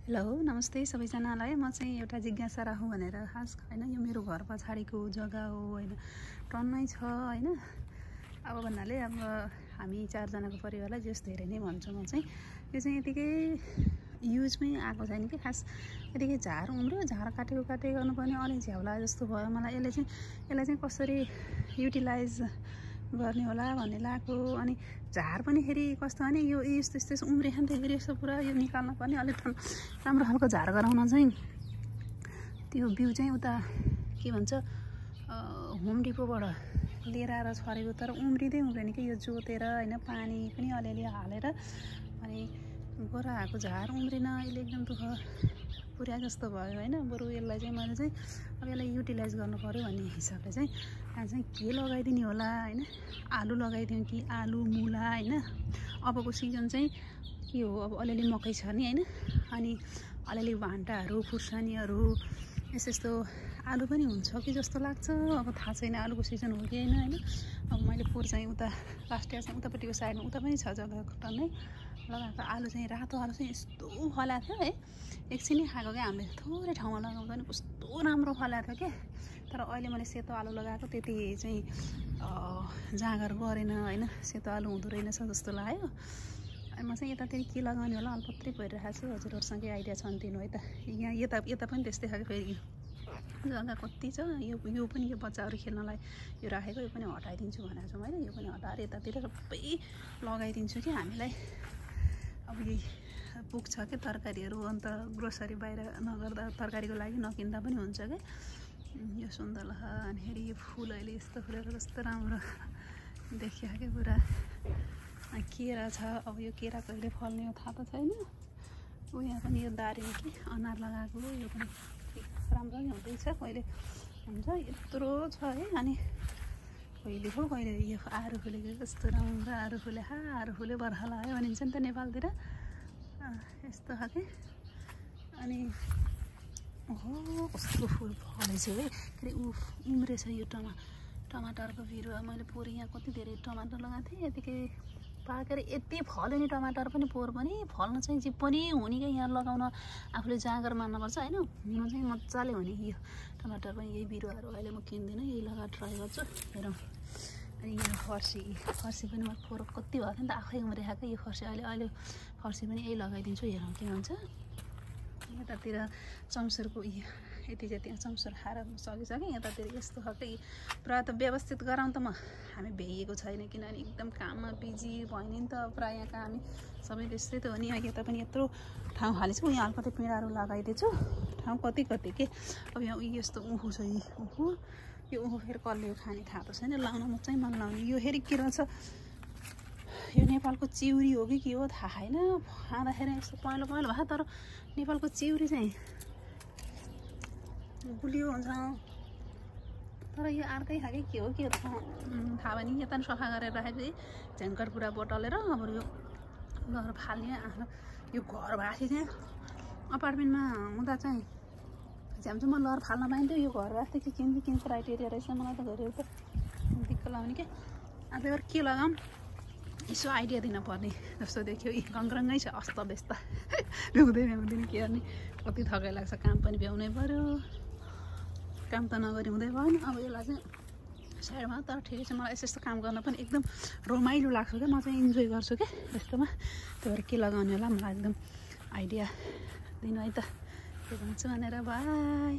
Hello नमस्ते सबैजनालाई। म चाहिँ एउटा जिज्ञासा राखौँ भनेर खास हैन, यो मेरो घर पछाडिको जग्गा हो हैन, टन्नै छ हैन। अब भन्नाले अब हामी 4 जनाको परिवारलाई जस धेरै नै भन्छु म चाहिँ यो चाहिँ यतिकै युजमै आएको छैन कि खास यतिकै झार उम्रो झार काटेको गर्नुपर्ने अलि झ्याउला जस्तो भयो मलाई। यसलाई चाहिँ कसरी युटिलाइज गर्ने होला भन्ने लाग्यो। अनि झार पनि फेरि कस्तो भने यो यस्तो उम्रिखान थियो फेरि यस्तो पुरा यो निकाल्न पर्ने अलिक राम्रो खालको झार गराउन चाहिँ त्यो बिउ चाहिँ उता के भन्छ होम डिपोबाट लिएर आएर छरेको, तर उम्रिँदै उम्रेन कि यो जोतेर हैन, पानी पनि अलिअलि हालेर अनि गोराको झार उम्रिन अहिले एकदम दुःख पुर्या जस्तो भयो हैन। बरु यसलाई चाहिँ मैले चाहिँ अब यसलाई युटिलाइज गर्नु पर्यो भन्ने हिसाबले चाहिँ यहाँ चाहिँ के लगाइदिने होला हैन। आलु लगाइदिउँ कि आलु मुला हैन। अबको सिजन चाहिँ के हो, अब अलिअलि मकै छ नि हैन, अनि अलिअलि भान्टाहरू खुर्सानीहरू यस्तो आलु पनि हुन्छ कि जस्तो लाग्छ। अब थाहा छैन आलुको सिजन हो कि हैन हैन। अब मैले पोहोर चाहिँ उता लास्ट इयर चाहिँ उतापट्टिको साइडमा उता पनि छ जग्गा टन्नै लगाएको आलु चाहिँ रातो आलु चाहिँ यस्तो फलाएको थियो है। एकछिनै खाएको क्या हामीले, थोरै ठाउँमा लगाउँदा पनि कस्तो राम्रो फलाएको थियो क्या। तर अहिले मैले सेतो आलु लगाएको त्यति चाहिँ जाँगर गरेन हैन, सेतो आलु हुँदो रहेनछ जस्तो लाग्यो। अनि म चाहिँ यतातिर के लगाउने होला अल्पत्रै परिरहेको छु। हजुरहरूसँगै आइडिया छ भने दिनु है त। यहाँ यता पनि त्यस्तै खालको फेरि जग्गा कति छ। यो पनि यो बच्चाहरू खेल्नलाई यो राखेको, यो पनि हटाइदिन्छु भनेको छु मैले। यो पनि हटाएर यतातिर सबै लगाइदिन्छु कि हामीलाई अब यही पुग्छ क्या तरकारीहरू। अन्त ग्रोसरी बाहिर नगर्दा तरकारीको लागि नकिन्दा पनि हुन्छ क्या। यो सुन्दर ल। अनि फेरि यो फुल अहिले यस्तो फुलेर कस्तो राम्रो देखियो क्या पुरा। केरा छ, अब यो केरा कहिले फल्ने हो थाहा त छैन। यहाँ पनि यो दारिम कि अनार लगाएको, यो पनि राम्रो नै हुँदैछ, कहिले हुन्छ यत्रो छ है। अनि कहिले यो आरू फुलेको कस्तो राम्रो आरू फुले आरू फुले बर्खा लाग्यो भनिन्छ नि त नेपालतिर, यस्तो खालके। अनि ओहो कस्तो फुल फलेछ है। फेरि उम्रेछ यो टमाटरको बिरुवा। मैले पोहोर यहाँ कति धेरै टमाटर लगाएको थिएँ, यतिकै पाकेर यति फल्यो नि टमाटर पनि। पोहोर पनि फल्न चाहिँ जे पनि हुने क्या, यहाँ लगाउन आफूले जाँगर मान्नुपर्छ होइन, हुन चाहिँ मजाले हुने। यो टमाटर पनि यही बिरुवाहरू अहिले म किन्दिनँ, यही लगाएर ट्राई गर्छु हेरौँ। अनि यहाँ फर्सी पनि म पोहोर कति भएको थियो नि त आफै उम्रेको यो फर्सी। अहिले फर्सी पनि यही लगाइदिन्छु हेरौँ के हुन्छ। यतातिर चम्सुरको यति चाहिँ त्यहाँ चम्सुर खाएर सकिसकेँ। यतातिर यस्तो खालको पुरा त व्यवस्थित गराउँ त हामी भ्याइएको छैन, किनभने एकदम काममा बिजी भयो नि त प्रायः यहाँका हामी सबै त्यस्तै त हो नि। यता पनि यत्रो ठाउँ खाली छ, यहाँ अलिकति पिँडाहरू लगाइदिएछु ठाउँ कति के। अब यहाँ यस्तो उखु छ, यो उखु फेरि कसले खाने थाहा त छैन, लाउन म चाहिँ मन लाउने। यो फेरि के रहेछ, यो नेपालको चिउरी हो कि के हो थाहा छैन। खाँदाखेरि यस्तो पहेँलो भयो, तर नेपालको चिउरी चाहिँ गुलियो हुन्छ, तर यो अर्कै खालके के हो थाहा भएन। यता पनि सफा गरेर राखेपछि झ्याङ्कर पुरा बटलेर अब यो लगेर फाल्ने। आफ्नो यो घर भएको थियो त्यहाँ अपार्टमेन्टमा हुँदा चाहिँ झ्याम्चुमा लगेर फाल्न पाइन्थ्यो। यो घर भएको थियो कि किन क्राइटेरिया रहेछ, मलाई त घरहरू त दिक्क लगाउने क्या। अन्त एबार के लगाऊँ यसो आइडिया दिन पर्ने जस्तो देख्यो। गङ्ग्रङ्गै छ अस्तव्यस्त, भ्याउँदैन के गर्ने, कति थकाइ लाग्छ। काम पनि भ्याउनै पऱ्यो, काम त नगरी हुँदै भएन। अब यसलाई चाहिँ साइडमा, तर ठिकै छ, मलाई यस्तो काम गर्न पनि एकदम रमाइलो लाग्छ क्या। म चाहिँ इन्जोय गर्छु क्या यस्तोमा। त्यही भएर के लगाउने होला मलाई एकदम आइडिया दिनु है त, के भन्छ भनेर। बाई।